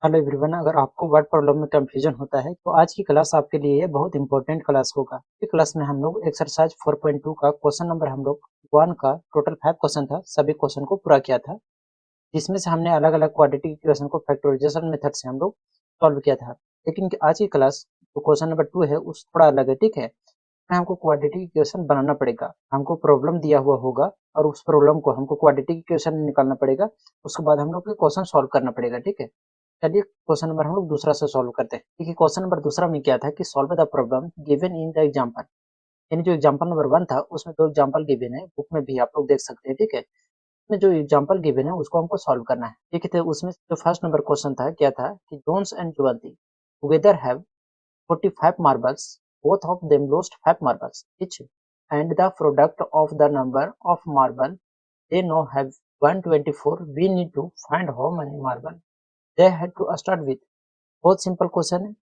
Hello everyone, अगर आपको word problem में कंफ्यूजन होता है तो आज की क्लास आपके लिए बहुत इंपॉर्टेंट क्लास होगा। इस क्लास में हम लोग एक्सरसाइज 4.2 का क्वेश्चन नंबर हम लोग 1 का टोटल 5 क्वेश्चन था, सभी क्वेश्चन को पूरा किया था, जिसमें से हमने अलग अलग क्वाड्रेटिक इक्वेशन को फैक्टराइजेशन मेथड से हम लोग सॉल्व किया था। लेकिन आज की क्लास जो क्वेश्चन नंबर 2 है उस थोड़ा अलग है, ठीक है। इसमें हमको क्वाड्रेटिक इक्वेशन बनाना पड़ेगा, हमको प्रॉब्लम दिया हुआ होगा और उस प्रॉब्लम को हमको क्वाड्रेटिक इक्वेशन में निकालना पड़ेगा। उसके बाद हम लोग को क्वेश्चन सॉल्व करना पड़ेगा, ठीक है। चलिए क्वेश्चन नंबर हम लोग दूसरा से सॉल्व करते हैं। देखिए क्वेश्चन नंबर दूसरा में क्या था कि solve the problem given in the example. यानी जो एग्जांपल नंबर 1 था उसमें दो एग्जांपल गिवन है, बुक में भी आप लोग देख सकते हैं, ठीक है। इसमें जो एग्जांपल गिवन है उसको हमको सॉल्व करना है। ठीक है, तो उसमें जो फर्स्ट नंबर क्वेश्चन था क्या था कि Jones and Juvanti together have 45 marbles, both of them lost 5 marbles each, and the product of the number of marble they now have 124. We need to find how many marble they had to start with. बहुत simple question है।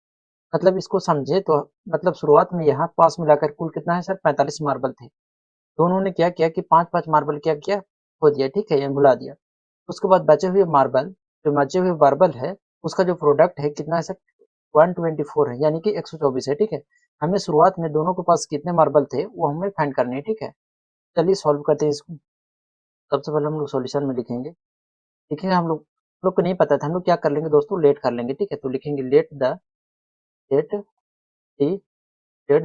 मतलब इसको समझे तो मतलब शुरुआत में यहाँ पास मिलाकर कुल कितना है सर, 45 मार्बल थे। तो उन्होंने क्या किया कि 5-5 मार्बल क्या किया, खो दिया, ठीक है, ये भुला दिया। उसके बाद बचे हुए मार्बल, जो बचे हुए मार्बल है उसका जो प्रोडक्ट है कितना है सर, 124 है, यानी कि 124 है, ठीक है। हमें शुरुआत में दोनों के पास कितने मार्बल थे वो हमें फाइंड करने हैं, ठीक है। चलिए सॉल्व करते हैं इसको। सबसे पहले हम लोग सॉल्यूशन में लिखेंगे। लिखेंगे हम लोग को नहीं पता था, हम लोग क्या कर लेंगे दोस्तों, लेट कर लेंगे, ठीक है। तो लिखेंगे let the let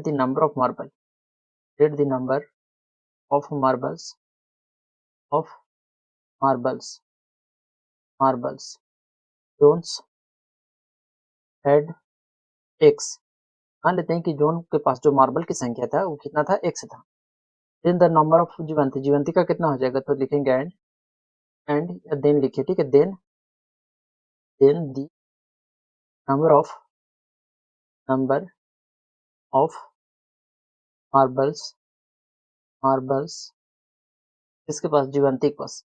the number of marble let the number of marbles Jones had x। मान लेते हैं कि जोन के पास जो मार्बल की संख्या था वो कितना था, x था। देन द नंबर ऑफ जीवंती का कितना हो जाएगा, तो लिखेंगे एंड देन लिखिए, ठीक है। Then the number of marbles इसके पास, जीवंती के पास,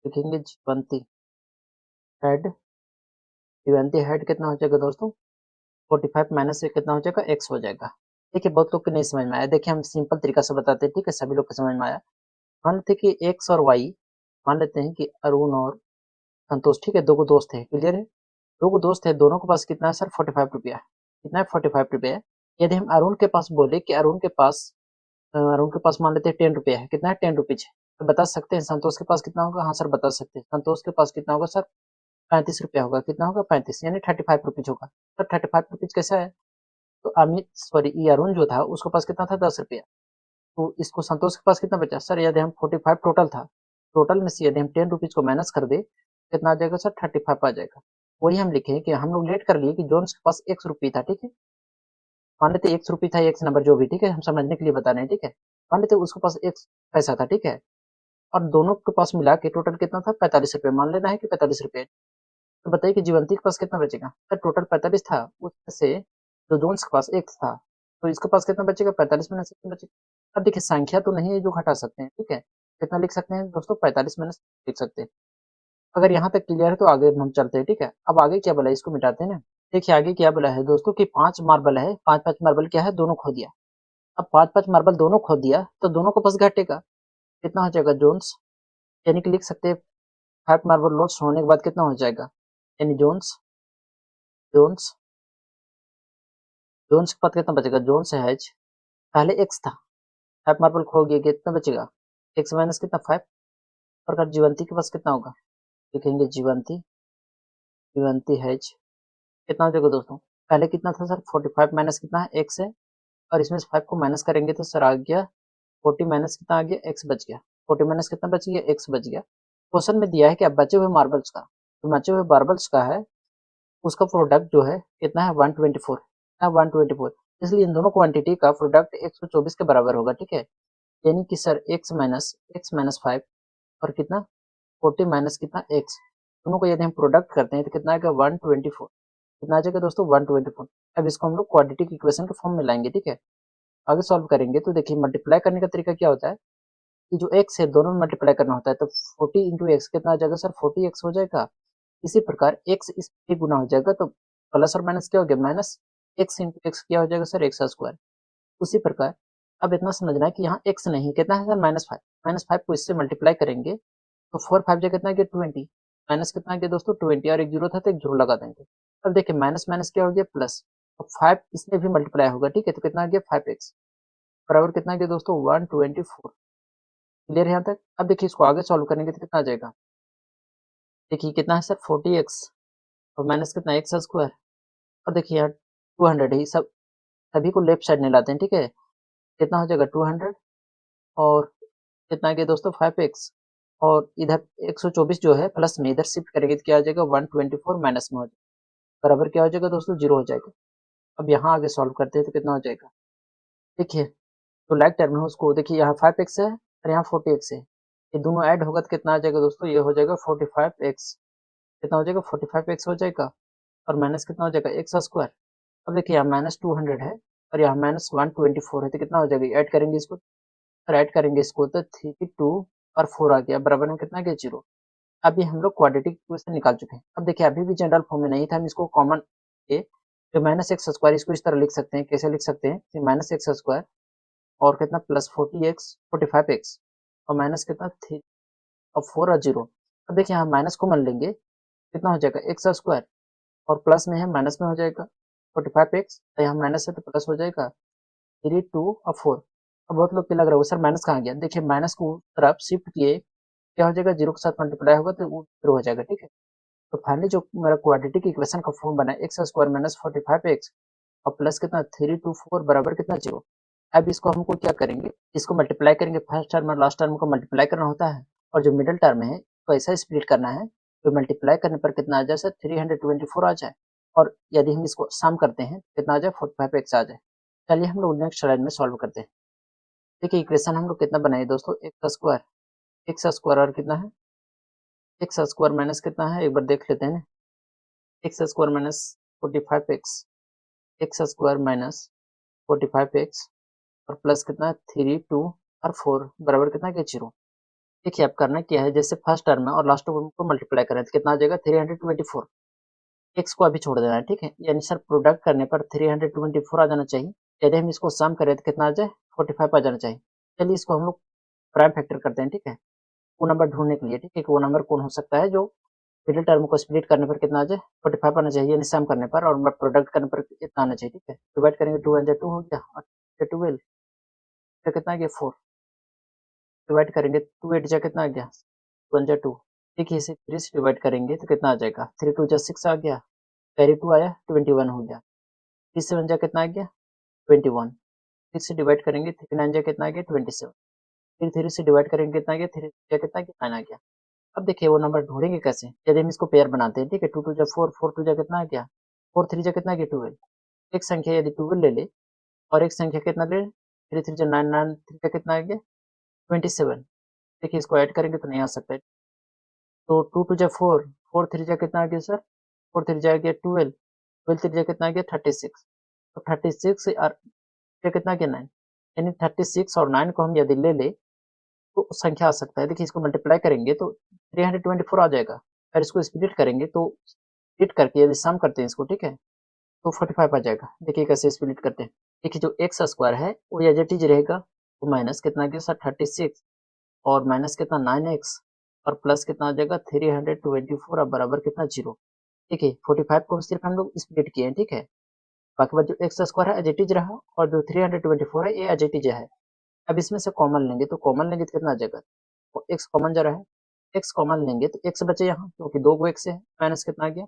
लिखेंगे हेड जीवंती हेड कितना हो जाएगा दोस्तों, 45 माइनस से कितना हो जाएगा, x हो जाएगा। देखिए बहुत लोग को नहीं समझ में आया, देखिए हम सिंपल तरीका से बताते हैं, ठीक है, सभी लोग को समझ में आया। मान लेते हैं कि x और y, मान लेते हैं कि अरुण और संतोष, ठीक है, दो को दोस्त है, क्लियर है। दो को दोस्त है, दोनों के पास कितना है सर, 45 रुपया। कितना है, 45 रुपया है। यदि हम अरुण के पास बोले कि अरुण के पास मान लेते हैं 10 रुपया है, कितना है, 10 रुपीज है। तो बता सकते हैं संतोष के पास कितना होगा, हाँ सर बता सकते हैं, संतोष के पास कितना होगा सर, 35 रुपया होगा। कितना होगा, 35, यानी 35 रुपीज होगा। सर 35 रुपीज कैसा है, तो अमित सॉरी ये अरुण जो था उसके पास कितना था, 10 रुपया। तो इसको संतोष के पास कितना बचा सर, यदि हम 45 टोटल था, टोटल में से यदि हम 10 रुपीज को माइनस कर दे कितना आ जाएगा सर, 35 आ जाएगा। वही हम लिखे कि हम लोग लेट कर लिए कि जोन्स के पास 1 रुपये था, ठीक है। मान लेते 1 रुपये था, एक नंबर जो भी, ठीक है, हम समझने के लिए बता रहे हैं, ठीक है। मान लेते उसके पास 1 पैसा था, ठीक है। और दोनों के पास मिला के टोटल कितना था, 45 रुपये, मान लेना है कि 45 रुपये। तो बताइए कि जीवंती के पास कितना बचेगा सर, टोटल 45 था, उसमें से जो जोन्स के पास 1 था, तो इसके पास कितना बचेगा, 45 में से कितना बचेगा। अब देखिए संख्या तो नहीं है जो घटा सकते हैं, ठीक है। कितना लिख सकते हैं दोस्तों, 45 में से लिख सकते हैं। अगर यहाँ तक क्लियर है तो आगे हम चलते हैं, ठीक है। अब आगे क्या बोला है, इसको मिटाते हैं ना। देखिए आगे क्या बोला है दोस्तों कि 5 मार्बल है, 5-5 मार्बल क्या है, दोनों खो दिया। अब 5-5 मार्बल दोनों खो दिया तो दोनों को पास घटेगा, कितना हो जाएगा, जोन्स, यानी कि लिख सकते हैं 5 मार्बल लॉस होने के बाद कितना हो जाएगा, यानी जोन्स जोन्स जोन्स के बाद कितना बचेगा, जोन्स है पहले एक्स था, 5 मार्बल खो गया, कितना बचेगा, एक्स माइनस कितना, 5। और अगर जीवंती के पास कितना होगा, लिखेंगे जीवंती है कितना हो जाएगा दोस्तों, पहले कितना था सर, 45 माइनस कितना है, एक्स है। और इसमें से 5 को माइनस करेंगे तो सर आ गया 40 माइनस कितना आ गया, एक्स बच गया। 40 माइनस कितना बच गया, एक्स बच गया। क्वेश्चन में दिया है कि अब बचे हुए मार्बल्स का, तो बचे हुए मार्बल्स का है उसका प्रोडक्ट जो है कितना है, 124 है, 124। इसलिए इन दोनों क्वांटिटी का प्रोडक्ट 124 के बराबर होगा, ठीक है। यानी कि सर x माइनस 5 और कितना, 40 माइनस कितना, x, दोनों को यदि हम प्रोडक्ट करते हैं तो कितना आएगा, 124। कितना आ जाएगा दोस्तों, 124। अब इसको हम लोग क्वाड्रेटिक इक्वेशन के फॉर्म में लाएंगे, ठीक है। आगे सॉल्व करेंगे तो देखिए मल्टीप्लाई करने का तरीका क्या होता है कि जो x है दोनों में मल्टीप्लाई करना होता है, तो 40 इंटू एक्स कितना आ जाएगा सर, 40x हो जाएगा। इसी प्रकार x इस पे गुना हो जाएगा तो प्लस और माइनस क्या हो गया, माइनस x इंटू एक्स क्या हो जाएगा सर, एक्स स्क्वायर। उसी प्रकार अब इतना समझना है कि यहाँ x नहीं कितना है सर, -5। -5 को इससे मल्टीप्लाई करेंगे तो 4 5 जा कितना गया, 20। माइनस कितना आ गया दोस्तों 20 और एक जीरो था तो एक जीरो लगा देंगे। अब देखिए माइनस माइनस क्या हो गया प्लस। अब 5 इसमें भी मल्टीप्लाई होगा, ठीक है, तो कितना आ गया 5x बराबर कितना आ गया दोस्तों 124। क्लियर है यहाँ तक। अब देखिए इसको आगे सॉल्व करेंगे तो कितना आ जाएगा, देखिए कितना है सर 40x और माइनस कितना एक्स स्क्वायर। और देखिए यहाँ 200 है, सब सभी को लेफ्ट साइड में लाते हैं, ठीक है, कितना हो जाएगा 200 और कितना आ गया दोस्तों 5x और इधर 124 जो है प्लस में इधर शिफ्ट करेंगे तो क्या आ जाएगा 124 माइनस में हो जाएगा बराबर क्या हो जाएगा दोस्तों जीरो हो जाएगा। अब यहाँ आगे सॉल्व करते हैं तो कितना हो जाएगा, देखिए तो लाइक टर्म है उसको, देखिए यहाँ 5x है और यहाँ 40x है, ये दोनों ऐड होगा तो कितना आ जाएगा दोस्तों, ये हो जाएगा 45x। कितना हो जाएगा 45x हो जाएगा और माइनस कितना हो जाएगा एक्स स्क्वायर। अब देखिए यहाँ माइनस 200 है और यहाँ माइनस 124 है तो कितना हो जाएगा, ऐड करेंगे इसको, और ऐड करेंगे इसको तो 3 2 और 4 आ गया बराबर में कितना गया जीरो। अभी हम लोग क्वाड्रेटिक इक्वेशन निकाल चुके हैं। अब देखिए अभी भी जनरल फॉर्म में नहीं था, हम इसको कॉमन के जो माइनस एक्स स्क्वायर इसको इस तरह लिख सकते हैं, कैसे लिख सकते हैं माइनस एक्स स्क्वायर और कितना प्लस 45x और माइनस कितना 3 और 4 और जीरो। अब देखिए यहाँ माइनस को मान लेंगे कितना हो जाएगा एक्स स्क्वायर और प्लस में है माइनस में हो जाएगा 45x, तो यहाँ माइनस है तो प्लस हो जाएगा 3 2 और 4। अब बहुत लोग को लग रहा है सर माइनस कहाँ गया, देखिए माइनस को तरफ शिफ्ट किए क्या हो जाएगा जीरो के साथ मल्टीप्लाई होगा तो वो जीरो हो जाएगा, ठीक है। तो फाइनली जो मेरा क्वाड्रेटिक इक्वेशन का फॉर्म बना एक्स स्क्वायर माइनस 45x और प्लस कितना 324 बराबर कितना जीरो। अब इसको हमको क्या करेंगे, इसको मल्टीप्लाई करेंगे, फर्स्ट टर्म और लास्ट टर्म को मल्टीप्लाई करना होता है और जो मिडिल टर्म है तो ऐसा स्प्लिट करना है तो मल्टीप्लाई करने पर कितना आ जाए सर 324 आ जाए और यदि हम इसको सम करते हैं कितना आ जाए 45x आ जाए। चलिए हम लोग नेक्स्ट स्लाइड में सॉल्व करते हैं। देखिए इक्वेशन हम लोग कितना बनाए दोस्तों एक्स स्क्वायर और कितना है एक्स स्क्वायर माइनस कितना है एक बार देख लेते हैं, x square minus 45x x square minus 45x और प्लस कितना है 3 2 और 4 बराबर कितना है जीरो। देखिए अब करना क्या है, जैसे फर्स्ट टर्म है और लास्ट टर्म को मल्टीप्लाई करें तो कितना आ जाएगा 324। एक्स को अभी छोड़ देना है, ठीक है, यानी सर प्रोडक्ट करने पर 324 आ जाना चाहिए। यदि हम इसको सम करें तो कितना आ जाए 45 आ जाना चाहिए। चलिए इसको हम लोग प्राइम फैक्टर करते हैं, ठीक है, वो नंबर ढूंढने के लिए, ठीक है, वो नंबर कौन हो सकता है जो मिडिल टर्म को स्प्लिट करने पर कितना आ जाए 45 आना चाहिए, यानी सम करने पर और प्रोडक्ट करने पर कितना आना चाहिए, ठीक है। डिवाइड करेंगे 2 1 2 हो गया और 12 तो कितना आ गया 4। डिवाइड करेंगे 2 8 जा कितना आ गया 1 जा 2। देखिए इसे 3 से डिवाइड करेंगे तो कितना आ जाएगा 3 2 जा 6 आ गया, कैरी 2 आया 21 हो गया। 3 7 जा कितना आ गया 21। 6 से डिवाइड करेंगे 3 9 जा कितना आ गया 27। फिर 3 से डिवाइड करेंगे कितना आ गया 3 जा कितना आ गया 9 आ गया। अब देखिए वो नंबर ढूंढेंगे कैसे, यदि हम इसको पेयर बनाते हैं, ठीक है, 2 2 जा 4 4 2 जा कितना आ गया 4 3 जा कितना आ गया 12। एक संख्या यदि 12 ले ले और एक संख्या कितना ले 3 3 जा 9 9 3 का कितना आ गया 27। देखिए इसको ऐड करेंगे तो नहीं आ सकता है, तो 2 2 जा 4 4 3 जा कितना आ गया सर 4 3 जा गया 12 12 3 जा कितना आ गया 36। तो 36 और जा कितना आ गया 9, यानी 36 और 9 को हम यदि ले ले तो संख्या आ सकता है। देखिए इसको मल्टीप्लाई करेंगे तो 324 आ जाएगा और इसको स्प्लिट करेंगे तो स्प्लिट करके यदि सम करते हैं इसको, ठीक है, तो 45 आ जाएगा। देखिए कैसे स्प्लिट करते हैं, देखिए जो एक्स स्क्वायर है वो एज इट इज रहेगा, तो माइनस कितना गया सर 36 और माइनस कितना 9x और प्लस कितना आ जाएगा 324 और बराबर कितना जीरो। देखिए 45 को सिर्फ हम लोग स्प्लिट किए हैं, ठीक है, बाकी बात जो एक्स स्क्वायर है एज इट इज रहा और जो 324 है ये एज इट इज है। अब इसमें से कॉमन लेंगे तो कॉमन लेंगे तो कितना आ जाएगा, तो एक्स कॉमन जा रहा है, एक्स कॉमन लेंगे तो एक्स बचे यहाँ क्योंकि दो गो एक्स है, माइनस कितना आ गया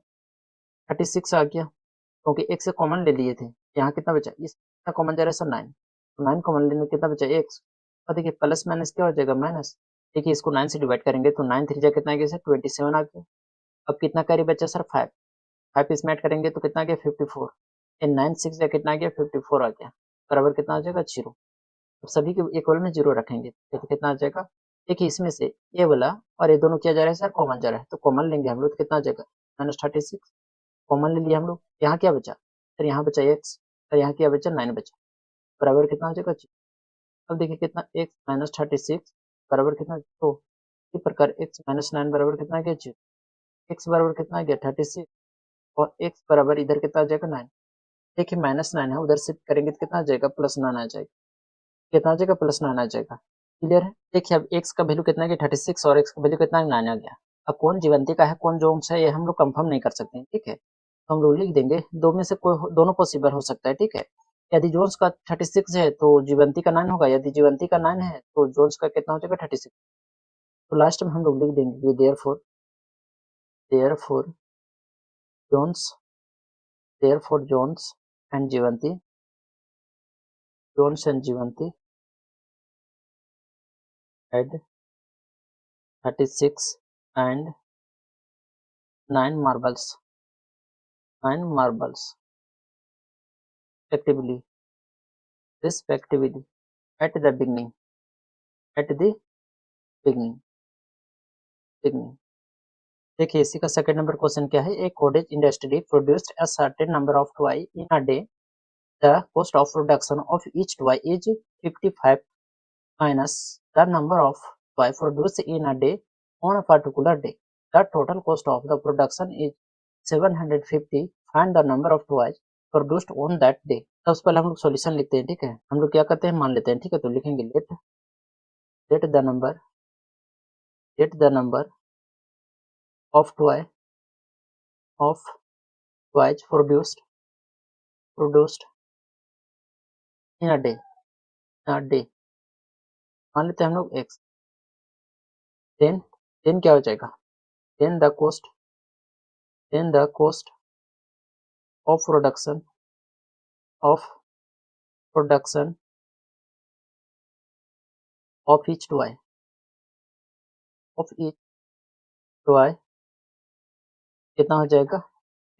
36 आ गया क्योंकि एक्स से कॉमन ले लिए थे। यहाँ कितना बचा, इस कितना कॉमन जा रहा है सर 9, तो 9 कॉमन लेने कितना बचा एक्स और देखिए प्लस माइनस क्या हो जाएगा माइनस। देखिए इसको 9 से डिवाइड करेंगे तो 9 3 जा कितना आ गया सर 27 आ गया। अब कितना कैरी बचा सर 5, 5 इसमें ऐड करेंगे तो कितना आ गया 54 एंड 9 6 जा कितना आ गया 54 आ गया बराबर कितना आ जाएगा जीरो। अब सभी के इक्वल में जीरो रखेंगे तो कितना आ जाएगा, देखिए इसमें से ये वाला और ये दोनों क्या जा रहा है सर कॉमन जा रहा है, तो कॉमन लेंगे हम लोग तो कितना आ जाएगा -36 कॉमन ले लिया हम लोग। यहाँ क्या बचा सर, यहाँ बचा एक्स और यहाँ क्या बचा 9 बचा बराबर कितना हो जाएगा जीरो। अब देखिए कितना एक्स -36 बराबर कितना, तो इसी प्रकार एक्स -9 बराबर कितना आ गया जीरो। एक्स बराबर कितना आ गया 36 और एक्स बराबर इधर कितना आ जाएगा 9। देखिए -9 है उधर शिफ्ट करेंगे तो कितना आ जाएगा +9 आ जाएगा, कितना आ जाएगा +9 आ जाएगा। क्लियर है। देखिए अब एक्स का वैल्यू कितना है 36 और एक्स का वैल्यू कितना 9 आ गया। अब कौन जीवंती का है कौन जोन्स है ये हम लोग कंफर्म नहीं कर सकते हैं, ठीक है। तो हम लोग लिख देंगे दो में से कोई दोनों पॉसिबल हो सकता है, ठीक है। यदि जोन्स का 36 है तो जीवंती का 9 होगा, यदि जीवंती का 9 है तो जोन्स का कितना हो जाएगा 36। तो लास्ट में हम लोग लिख देंगे कि therefore Jones and Jivanti had 36 and 9 marbles respectively at the beginning beginning देखिए इसी का सेकंड नंबर क्वेश्चन क्या है, एक cottage industry produced a certain number of toy in a day, the cost of production of each toy is 55 minus the number of toy produced in a day on a particular day. The total cost of the production is 750. Find the number of toys produced on that day. सबसे पहले हम लोग solution लिखते हैं, ठीक है। हम लोग क्या करते हैं मान लेते हैं, ठीक है। तो लिखेंगे let the number of toys produced in a day मान लेते हैं हम लोग x। देन क्या हो जाएगा, then the cost of production of each toy कितना हो जाएगा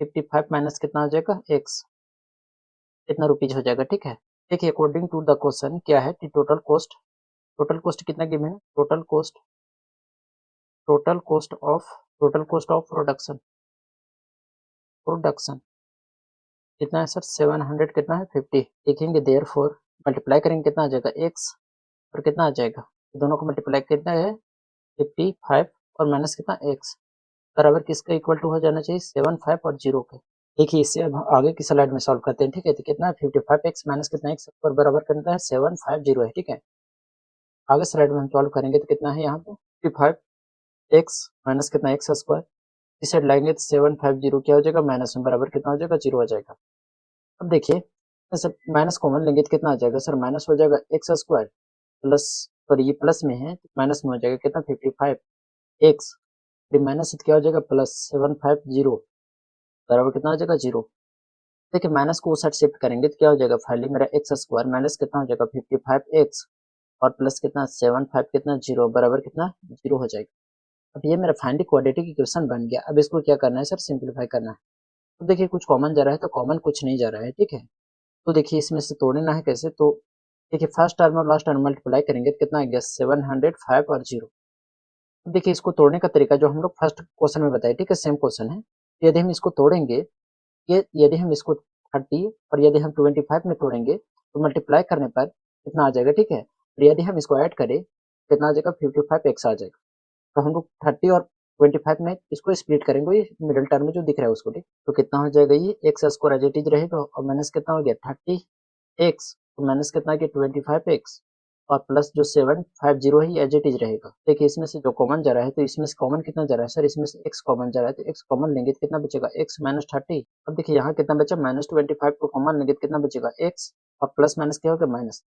55 माइनस कितना हो जाएगा x, कितना रुपीज हो जाएगा, ठीक है। देखिए अकॉर्डिंग टू द क्वेश्चन क्या है कि टोटल कॉस्ट कितना गिवन है, टोटल कॉस्ट ऑफ प्रोडक्शन कितना है सर 700 कितना है 50। लिखेंगे देयरफॉर मल्टीप्लाई करेंगे कितना आ जाएगा x और कितना आ जाएगा, दोनों को मल्टीप्लाई कितना है 55 और माइनस कितना x बराबर किसका इक्वल टू हो जाना चाहिए 75 और 0 के। देखिए इससे अब आगे की स्लाइड में सॉल्व करते हैं, ठीक है। तो कितना है 55x माइनस कितना x पर बराबर करता है 750 है, ठीक है। आगे स्लाइड में हम सॉल्व करेंगे तो कितना है यहाँ पे 55x माइनस कितना x स्क्वायर, इस साइड लाएंगे तो 750 क्या हो जाएगा माइनस में बराबर कितना हो जाएगा 0 हो जाएगा। अब देखिए सर माइनस कॉमन लेंगे तो कितना आ जाएगा सर माइनस हो जाएगा x स्क्वायर प्लस, और ये प्लस में है तो माइनस में हो जाएगा कितना 55x, फिर माइनस से क्या हो जाएगा प्लस 750 बराबर कितना हो जाएगा 0। देखिए माइनस को उस साइड शिफ्ट करेंगे तो क्या हो जाएगा फाइनली मेरा एक्स स्क्वायर माइनस कितना हो जाएगा 55x और प्लस कितना 75 कितना 0 बराबर कितना 0 हो जाएगा। अब ये मेरा फाइनली क्वाड्रेटिक इक्वेशन बन गया। अब इसको क्या करना है सर सिंप्लीफाई करना है। तो देखिए कुछ कॉमन जा रहा है तो कॉमन कुछ नहीं जा रहा है, ठीक है। तो देखिए इसमें से तोड़ना है कैसे, तो देखिए फर्स्ट टर्म और लास्ट टर्म मल्टीप्लाई करेंगे तो कितना आ गया 705 और 0। देखिए इसको तोड़ने का तरीका जो हम लोग फर्स्ट क्वेश्चन में बताए, ठीक है सेम क्वेश्चन है। यदि हम इसको तोड़ेंगे, ये यदि हम इसको 30 और यदि हम 25 में तोड़ेंगे तो मल्टीप्लाई करने पर कितना आ जाएगा, ठीक है। और यदि हम इसको ऐड करें कितना आ जाएगा 55x आ जाएगा। तो हम लोग 30 और 25 में इसको स्प्लिट करेंगे, ये मिडिल टर्म में जो दिख रहा है उसको, ठीक। तो कितना हो जाएगा ये x square as it is रहेगा और माइनस कितना हो गया 30x तो माइनस कितना गया 25x और प्लस जो 750 है ये एज इट इज रहेगा। देखिए इसमें से जो कॉमन जा रहा है तो इसमें से कॉमन कितना जा रहा है सर, इसमें से x कॉमन जा रहा है तो x कॉमन लेंगे तो कितना बचेगा x माइनस 30। अब देखिए यहाँ कितना बचा माइनस 25 को कॉमन लेंगे तो कितना बचेगा x और प्लस माइनस क्या हो गया माइनस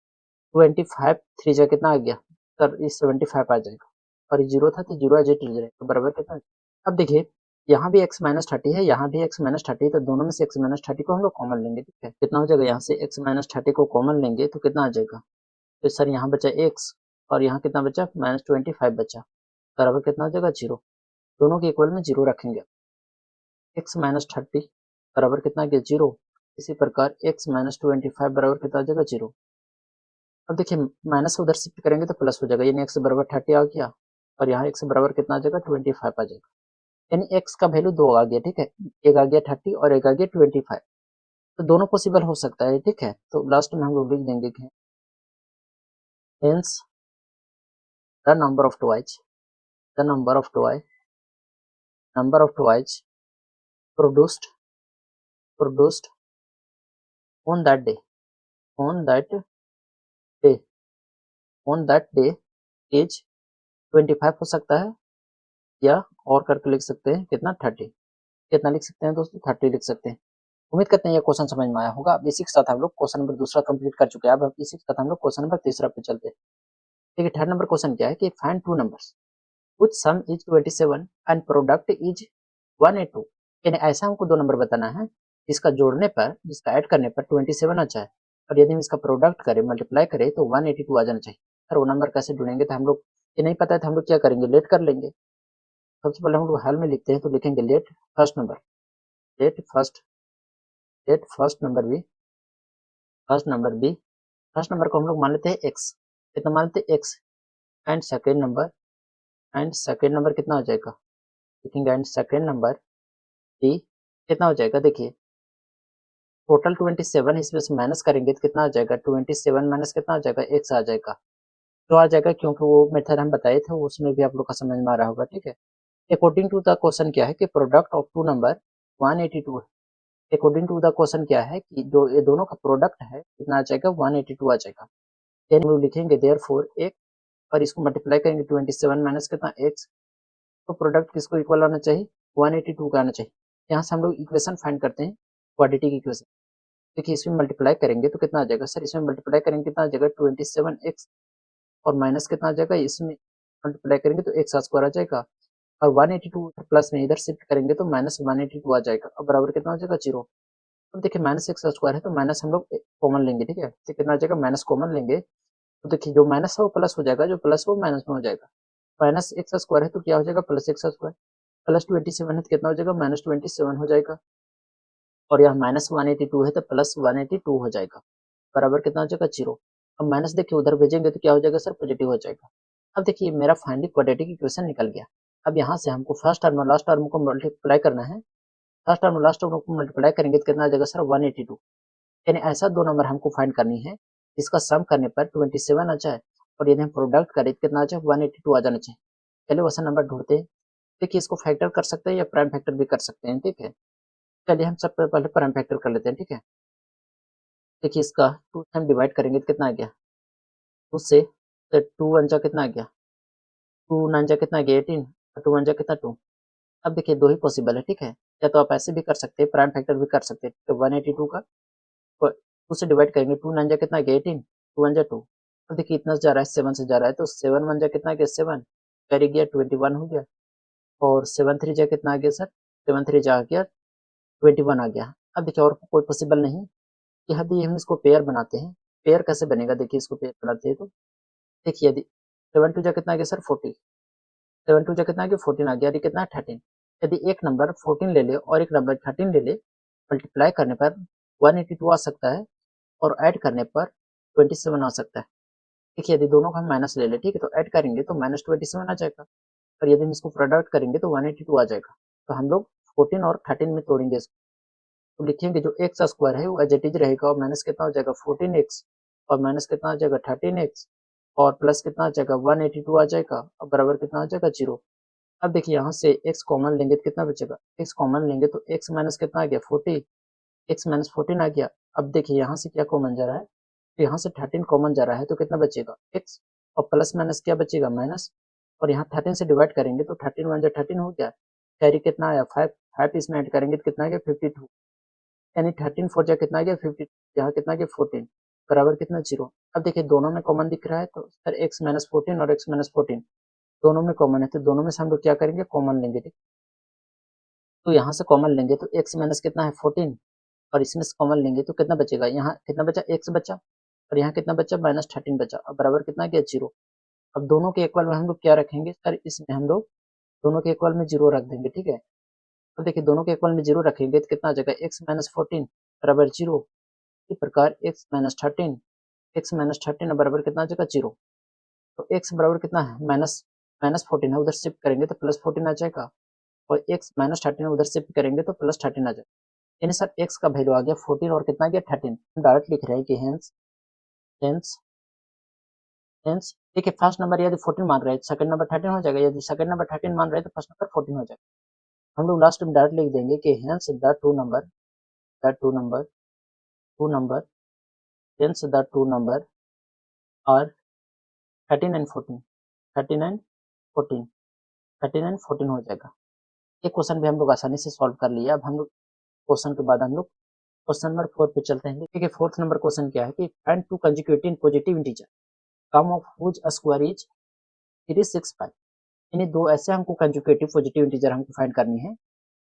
25 3 जा कितना आ गया सर ये 75 आ जाएगा और ये 0 था तो 0 एज इट इज रहेगा तो बराबर कितना। अब देखिए यहाँ भी x माइनस 30 है, यहाँ भी x माइनस 30 तो दोनों में से x माइनस 30 को हम लोग कॉमन लेंगे, ठीक है। कितना हो जाएगा यहाँ से x माइनस 30 को कॉमन लेंगे तो कितना आ जाएगा, तो सर यहाँ बचा x और यहाँ कितना बचा -25 बचा बराबर कितना हो जाएगा 0। दोनों के इक्वल में 0 रखेंगे। x माइनस 30 बराबर कितना गया 0। इसी प्रकार x माइनस 25 बराबर कितना हो जाएगा 0। अब देखिए माइनस उधर शिफ्ट करेंगे तो प्लस हो जाएगा, यानी x बराबर 30 आ गया और यहाँ x बराबर कितना आ जाएगा 25 आ जाएगा, यानी x का वैल्यू 2 आ गया, ठीक है। एक आ गया 30 और एक आ गया 25, तो दोनों पॉसिबल हो सकता है, ठीक है। तो लास्ट में हम लोग लिख देंगे कि hence the number of toys produced on that day on that day is 25 हो सकता है या और करके लिख सकते हैं कितना 30। कितना लिख सकते हैं दोस्तों 30 लिख सकते हैं। उम्मीद करते हैं ये क्वेश्चन समझ में आया होगा। अब इसी के साथ हम लोग क्वेश्चन नंबर दूसरा कंप्लीट कर चुके हैं। अब इसी के साथ हम लोग क्वेश्चन नंबर तीसरा पे चलते हैं। देखिए थर्ड नंबर क्वेश्चन क्या है कि फाइंड टू नंबर्स कुछ सम इज 27 एंड प्रोडक्ट इज 182। यानी ऐसा हमको दो नंबर बताना है जिसका जोड़ने पर जिसका ऐड करने पर 27 आ जाए और यदि हम इसका प्रोडक्ट करें मल्टीप्लाई करें तो 182 आ जाना चाहिए। सर वो नंबर कैसे ढूंढेंगे, तो हम लोग ये नहीं पता है तो हम लोग क्या करेंगे, लेट कर लेंगे। सबसे पहले हम लोग हाल में लिखते हैं तो लिखेंगे let first number, let first, let first number b, first number को हम लोग मान लेते हैं एक्स, कितना मान लेते हैं x, and second number, and second number कितना हो जाएगा, लिखेंगे एंड सेकेंड नंबर बी कितना हो जाएगा। देखिए टोटल 27 इसमें से माइनस करेंगे तो कितना आ जाएगा, 27 माइनस कितना आ जाएगा, एक्स आ जाएगा। तो आ जाएगा क्योंकि वो मेथड हम बताए थे उसमें भी आप लोग का समझ में आ रहा होगा, ठीक है। अकॉर्डिंग टू द क्वेश्चन क्या है कि प्रोडक्ट ऑफ टू नंबर 182 है। अकॉर्डिंग टू द क्वेश्चन क्या है कि जो ये दोनों का प्रोडक्ट है कितना आ जाएगा, 182 आ जाएगा। यानी हम लिखेंगे देयरफॉर एक और इसको मल्टीप्लाई करेंगे 27 माइनस कितना एक्स, तो प्रोडक्ट किसको इक्वल आना चाहिए, 182 का आना चाहिए। यहाँ से हम लोग इक्वेशन फाइंड करते हैं, क्वाड्रेटिक इक्वेशन। देखिए इसमें मल्टीप्लाई करेंगे तो कितना आ जाएगा, सर इसमें मल्टीप्लाई करेंगे कितना आ जाएगा 27x और माइनस कितना आ जाएगा, इसमें मल्टीप्लाई करेंगे तो एक्स स्क्वायर आ जाएगा और 182 प्लस में इधर शिफ्ट करेंगे तो माइनस 182 आ जाएगा और बराबर कितना हो जाएगा 0। अब देखिए माइनस एक्स स्क्वायर है तो माइनस हम लोग कॉमन लेंगे, ठीक है, तो कितना आ जाएगा माइनस कॉमन लेंगे तो देखिए जो माइनस है वो प्लस हो जाएगा, जो प्लस वो माइनस में हो जाएगा। माइनस एक्स स्क्वायर है तो क्या हो जाएगा प्लस एक्स स्क्वायर, प्लस 27 है तो कितना हो जाएगा माइनस 27 हो जाएगा और यहाँ माइनस 182 है तो प्लस 182 हो जाएगा बराबर कितना हो जाएगा 0। अब माइनस देखिए उधर भेजेंगे तो क्या हो जाएगा सर, पॉजिटिव हो जाएगा। अब देखिए मेरा फाइनली क्वाड्रेटिक इक्वेशन निकल गया। अब यहाँ से हमको फर्स्ट टर्म और लास्ट टर्म को मल्टीप्लाई करना है। फर्स्ट टर्म और लास्ट टर्म को मल्टीप्लाई करेंगे तो कितना आ जाएगा सर 182। यानी ऐसा दो नंबर हमको फाइंड करनी है जिसका सम करने पर 27 आ जाए और यदि हम प्रोडक्ट करें तो कितना आ जाए 182 आ जाना चाहिए। चलिए वैसा नंबर ढूंढते हैं। देखिए इसको फैक्टर कर सकते हैं या प्राइम फैक्टर भी कर सकते हैं, ठीक है। चलिए हम सबसे पहले प्राइम फैक्टर कर लेते हैं, ठीक है। देखिए इसका 2 से हम डिवाइड करेंगे तो कितना आ गया, 2 से, तो 2 वन जा कितना आ गया, 2 नाइन जा कितना आ गया 18 और 2 वन जा कितना 2। अब देखिए दो ही पॉसिबल है, ठीक है, या तो आप ऐसे भी कर सकते हैं, प्राइम फैक्टर भी कर सकते हैं। तो 182 का 2 से डिवाइड करेंगे, 2 नाइन जा कितना आ गया 18, 2 वन जा 2। अब देखिए इतना जा रहा है 7 से जा रहा है तो 7 वन जा कितना आ गया 7, कैरी गया 21 हो गया और 7 थ्री जा कितना आ गया सर, 7 थ्री जा आ गया 21 आ गया। अब देखिए और कोई पॉसिबल नहीं कि यदि हम इसको पेयर बनाते हैं, पेयर कैसे बनेगा, देखिए इसको पेयर बनाते हैं तो देखिए यदि 7 टू जा कितना आ गया सर 40, 7 टू जा कितना आ गया 14 आ गया, यदि कितना है 13। यदि एक नंबर 14 ले ले और एक नंबर 13 ले ले, मल्टीप्लाई करने पर 182 आ सकता है और ऐड करने पर 27 आ सकता है। देखिए यदि दोनों का हम माइनस ले ले, ठीक है, तो ऐड करेंगे तो माइनस 27 आ जाएगा और यदि हम इसको प्रोडक्ट करेंगे तो 182 आ जाएगा। तो हम लोग 14 और 13 में तोड़ेंगे इसको, तो लिखेंगे जो एक्स स्क्वायर है वो एज इट इज रहेगा और माइनस कितना हो जाएगा 14x और माइनस कितना आ जाएगा 13x और प्लस कितना आ जाएगा 182 आ जाएगा और बराबर कितना आ जाएगा 0। अब देखिए यहाँ से x कॉमन लेंगे तो कितना बचेगा, x कॉमन लेंगे तो x माइनस कितना आ गया 40, x माइनस 14 आ गया। अब देखिए यहाँ से क्या कॉमन जा रहा है, तो यहाँ से 13 कॉमन जा रहा है तो कितना बचेगा x और प्लस माइनस क्या बचेगा माइनस और यहाँ 13 से डिवाइड करेंगे तो 13 वन जा 13 हो गया, कैरी कितना आया 5, 5 इसमें ऐड करेंगे तो कितना आ गया 52, यानी 13 फोर जा कितना आ गया 50, यहाँ कितना आ गया 14 बराबर कितना 0। अब देखिए दोनों में कॉमन दिख रहा है तो सर x माइनस 14 और x माइनस 14 दोनों में कॉमन है तो दोनों में से हम लोग क्या करेंगे कॉमन लेंगे, ठीक। तो यहाँ से कॉमन लेंगे तो x माइनस कितना है 14 और इसमें से कॉमन लेंगे तो कितना बचेगा, यहाँ कितना बचा x बचा और यहाँ कितना बचा माइनस 13 बचा और बराबर कितना गया 0। अब दोनों के इक्वल में हम लोग क्या रखेंगे सर, इसमें हम लोग दोनों के इक्वल में 0 रख देंगे, ठीक है। तो देखिए दोनों के इक्वल में 0 रखेंगे तो कितना आ जाएगा x माइनस 14 बराबर 0। इसी प्रकार x माइनस 13, x माइनस 13 बराबर कितना आ जाएगा 0। तो x बराबर कितना है माइनस माइनस 14 है, उधर शिफ्ट करेंगे तो प्लस 14 आ जाएगा और x माइनस 13 उधर शिफ्ट करेंगे तो प्लस 13 आ जाएगा। यानी सर x का वैल्यू आ गया 14 और कितना आ गया 13। हम डायरेक्ट लिख रहे हैं कि हेंस हेंस हेंस देखिए फर्स्ट नंबर यदि 14 मान रहे हैं सेकंड नंबर 13 हो जाएगा, यदि सेकंड नंबर 13 मान रहे हैं तो फर्स्ट नंबर 14 हो जाएगा। हम लोग लास्ट में डायरेक्ट लिख देंगे कि hence the to number hence the two number are 13 and 14, 13 and 14। 39 14 हो जाएगा। ये क्वेश्चन भी हम लोग आसानी से सॉल्व कर लिया। अब हम लोग क्वेश्चन के बाद हम लोग क्वेश्चन नंबर 4 पे चलते हैं। देखिए फोर्थ नंबर क्वेश्चन क्या है कि find two consecutive positive integer sum of which square is 365। यानी दो ऐसे हमको कंसेक्यूटिव पॉजिटिव इंटीजर हमको फाइंड करनी है,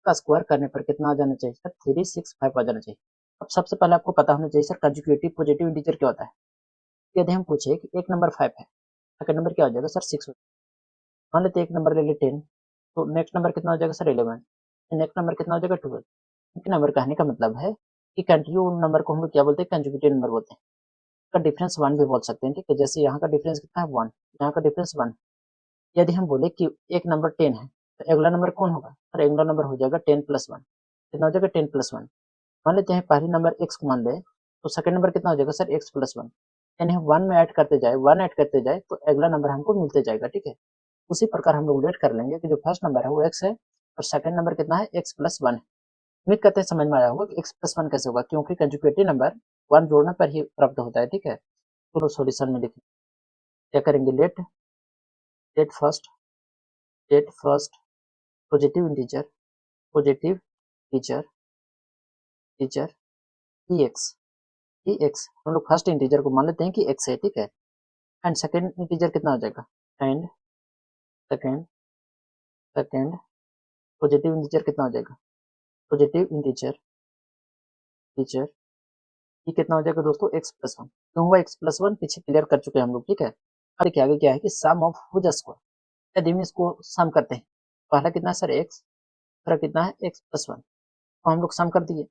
का स्क्वायर करने पर कितना आ जाना चाहिए सर? 365 आ जाना चाहिए। अब सबसे पहले आपको पता होना चाहिए सर कंसेक्यूटिव पॉजिटिव इंटीजर क्या होता है। यदि हम पूछे कि एक नंबर 5 है, सेकंड नंबर क्या हो जाएगा सर? 6 हो जाएगा। मान लेते एक नंबर ले ले 10, तो नेक्स्ट नंबर कितना हो जाएगा सर? 11। नेक्स्ट नंबर कितना हो जाएगा? 12। एक नंबर कहने का मतलब है कि कंटिन्यू नंबर को हम लोग क्या बोलते हैं? कंसेक्यूटिव नंबर बोलते हैं। का डिफरेंस 1 भी बोल सकते हैं, ठीक है। जैसे यहाँ का डिफरेंस कितना है? 1, यहाँ का डिफरेंस 1। यदि हम बोले कि एक नंबर 10 है, तो अगला नंबर कौन होगा सर? अगला नंबर हो जाएगा 10 प्लस 1। कितना हो जाएगा? 10 प्लस 1। मान लेते हैं पहले नंबर x को मान ले, तो सेकंड नंबर कितना हो जाएगा सर? x plus 1। यानी हम 1 में ऐड करते जाए, 1 ऐड करते जाए तो अगला नंबर हमको मिलते जाएगा, ठीक है। उसी प्रकार हम लोग लेट कर लेंगे कि जो फर्स्ट नंबर है वो x है और सेकंड नंबर कितना है? x प्लस 1 है। उम्मीद करते हैं समझ में आया होगा कि x प्लस 1 कैसे होगा, क्योंकि कंजुगेटिव नंबर 1 जोड़ने पर ही प्राप्त होता है, ठीक है। चलो सॉल्यूशन में लिखें। क्या करेंगे? Let let first positive integer teacher x हम लोग फर्स्ट इंटीजर को मान लेते हैं कि x है, ठीक है। एंड सेकंड इंटीजर कितना हो जाएगा? And second second positive integer कितना हो जाएगा? पॉजिटिव इंटीजर टीचर ये कितना हो जाएगा दोस्तों? x plus 1। क्यों हुआ x प्लस 1? पीछे क्लियर कर चुके हैं हम लोग, ठीक है। अब देखिए आगे क्या है कि सम ऑफ व्हिच स्क्वायर। यदि हम इसको सम करते हैं, पहला कितना है सर? x, दूसरा कितना है? x plus 1। तो हम लोग सम कर दिए,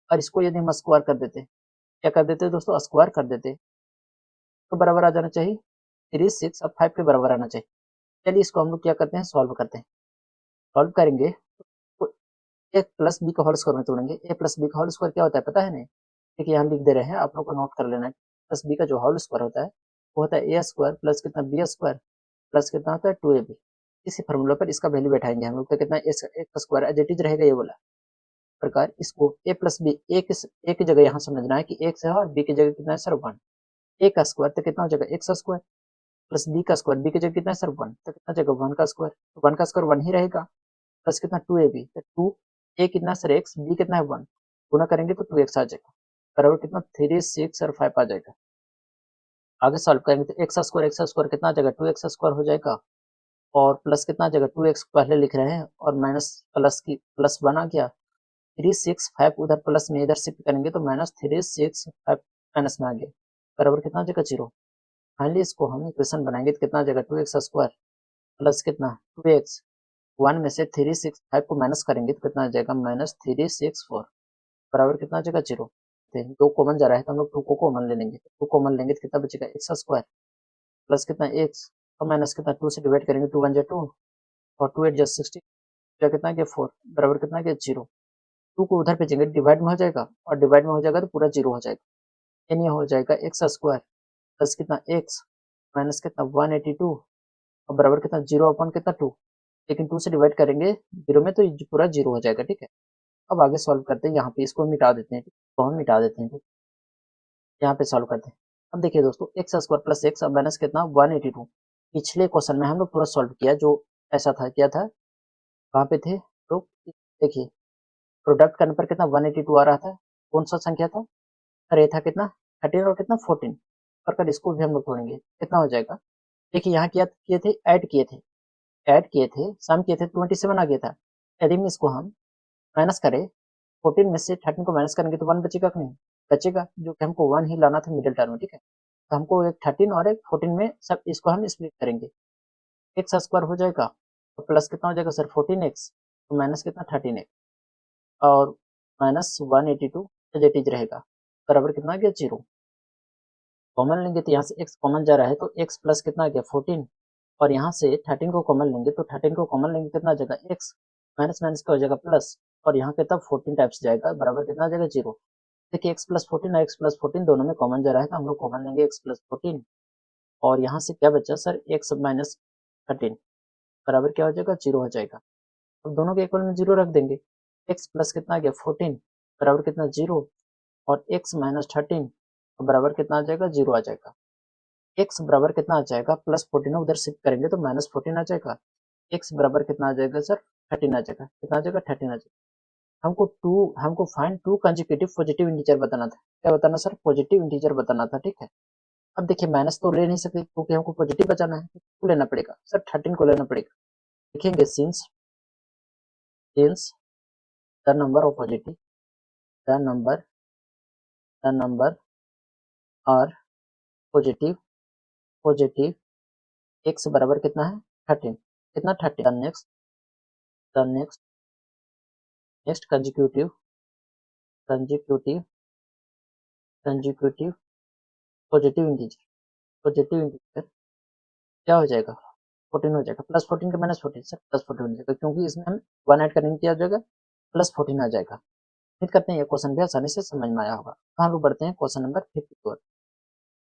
और इसको यदि हम स्क्वायर कर देते, क्या कर देते दोस्तों? स्क्वायर कर देते, तो बराबर आ जाना चाहिए 36 और 5 के बराबर आना चाहिए। चलिए इसको हम लोग क्या करते हैं? सॉल्व करते हैं। सॉल्व करेंगे तो ए प्लस बी का होल स्क्वायर में तोड़ेंगे। ए प्लस बी का होल स्क्वायर क्या होता है पता है? नहीं, देखिए यहाँ लिख दे रहे हैं, आप लोग को नोट कर लेना है। प्लस बी का जो होल स्क्वायर होता है वो होता है ए स्क्वायर प्लस कितना? बी स्क्वायर प्लस कितना होता है? 2ab। इसी फॉर्मूला पर इसका वैल्यू बैठाएंगे हम लोग, तो कितना? ए स्क्वायर एज इट इज रहेगा ये वाला प्रकार। इसको ए प्लस बी, ए की जगह यहाँ समझना है कि एक्स है और बी की जगह कितना है सर? 1। ए का स्क्वायर तो कितना हो जाएगा? एक्स स्क्वायर प्लस बी का स्क्वायर, बी की जगह कितना है सर? 1, तो कितना जाएगा? 1 का स्क्वायर, तो 1 का स्क्वायर 1 ही रहेगा, प्लस कितना? 2ab, तो 2 ए कितना सर? एक्स, बी कितना है? 1। गुना करेंगे तो 2x आ जाएगा, बराबर कितना? 3 6 और 5 आ जाएगा। आगे सॉल्व करेंगे तो एक्स स्क्वायर कितना आ जाएगा? 2x स्क्वायर हो जाएगा, और प्लस कितना आ जाएगा? 2x पहले लिख रहे हैं और माइनस प्लस की प्लस 1 आ गया। 3 6 5 उधर प्लस में इधर शिफ्ट करेंगे तो माइनस 3 6 5 माइनस में आ गया, बराबर कितना आ जाएगा? 0। फाइनली इसको हम इक्वेशन बनाएंगे तो कितना आ जाएगा? 2x स्क्वायर प्लस कितना? 2x, 1 में से 3 6 5 को माइनस करेंगे तो कितना आ जाएगा? माइनस 3 6 4, बराबर कितना आ जाएगा? 0। दो कॉमन जा रहा है तो हम लोग 2 को कॉमन ले लेंगे, 2 कॉमन लेंगे तो कितना बचेगा? एक्स स्क्वायर प्लस कितना? एक्स और माइनस कितना? 2 से डिवाइड करेंगे, 2 1 जा 2 और 2 8 जा 16, क्या कितना गया? 4, बराबर कितना गया? 0। 2 को उधर भेजेंगे, डिवाइड में हो जाएगा, और डिवाइड में हो जाएगा तो पूरा 0 हो जाएगा। यानी हो जाएगा एक्स स्क्वायर प्लस कितना? एक्स माइनस कितना? 182 और बराबर कितना? 0 अपॉन कितना? 2। लेकिन 2 से डिवाइड करेंगे 0 में तो ये पूरा 0 हो जाएगा, ठीक है। अब आगे सॉल्व करते हैं, यहाँ पे इसको मिटा देते हैं, तो हम मिटा देते हैं, यहाँ पे सॉल्व करते हैं। अब देखिए दोस्तों, एक्स स्क्वायर प्लस एक्स और माइनस कितना? 182। पिछले क्वेश्चन में हम लोग पूरा सॉल्व किया, जो ऐसा था, क्या था, कहाँ पे थे तो देखिए, प्रोडक्ट करने पर कितना? 182 आ रहा था। कौन सा संख्या था? अरे था कितना? 13 और कितना? 14। और कल इसको भी हम लोग तोड़ेंगे, कितना हो जाएगा? देखिए यहाँ क्या किए थे? ऐड किए थे, सम किए थे, 27 आ गया था। यदि में इसको हम माइनस करें, 14 में से 13 को माइनस करेंगे तो 1 बचेगा कि नहीं? बचेगा, जो कि हमको 1 ही लाना था मिडिल टर्म में, ठीक है। तो हमको एक 13 और एक 14 में सब इसको हम स्प्लिट करेंगे, एक्स स्क्वायर हो जाएगा, तो प्लस कितना हो जाएगा सर? 14x, तो माइनस कितना? 13x, और माइनस 182 एज इट इज रहेगा, बराबर कितना आ गया? 0। कॉमन लेंगे तो यहाँ से x कॉमन जा रहा है, तो x प्लस कितना आ गया? 14, और यहाँ से 13 को कॉमन लेंगे तो 13 को कॉमन लेंगे कितना आ जाएगा? x माइनस माइनस का हो जाएगा प्लस, और यहाँ पे तब 14 टाइप्स जाएगा, बराबर कितना आ जाएगा? 0। देखिए x प्लस 14 और x प्लस 14 दोनों में कॉमन जा रहा है, तो हम लोग कॉमन लेंगे x प्लस 14, और यहाँ से क्या बचा सर? x माइनस 13, बराबर क्या हो जाएगा? 0 हो जाएगा। अब दोनों के इक्वल में 0 रख देंगे, x प्लस कितना आ गया? 14 बराबर कितना? 0, और x माइनस 13 बराबर कितना आ जाएगा? 0 आ जाएगा। x बराबर कितना आ जाएगा? प्लस 14 उधर शिफ्ट करेंगे तो माइनस 14 आ जाएगा, x बराबर कितना आ जाएगा सर 13 आ जाएगा। कितना आ जाएगा 13 आ जाएगा। हमको find two consecutive positive integer बताना था। क्या बताना सर पॉजिटिव इंटीजर बताना था ठीक है। अब देखिए माइनस तो ले नहीं सकते क्योंकि हमको पॉजिटिव बचाना है तो लेना पड़ेगा सर 13 को लेना पड़ेगा। लिखेंगे since the number of positive the number are positive x बराबर कितना है 13 कितना 13 नेक्स्ट कंजिक्यूटिव पॉजिटिव इंटीजर क्या हो जाएगा 14 हो जाएगा प्लस 14 का माइनस 14 सर प्लस 14 हो जाएगा क्योंकि इसमें हम 1 ऐड करेंगे क्या हो जाएगा प्लस 14 आ जाएगा। उम्मीद करते हैं ये क्वेश्चन भी आसानी से समझ में आया होगा। हम लोग बढ़ते हैं क्वेश्चन नंबर 5 की ओर।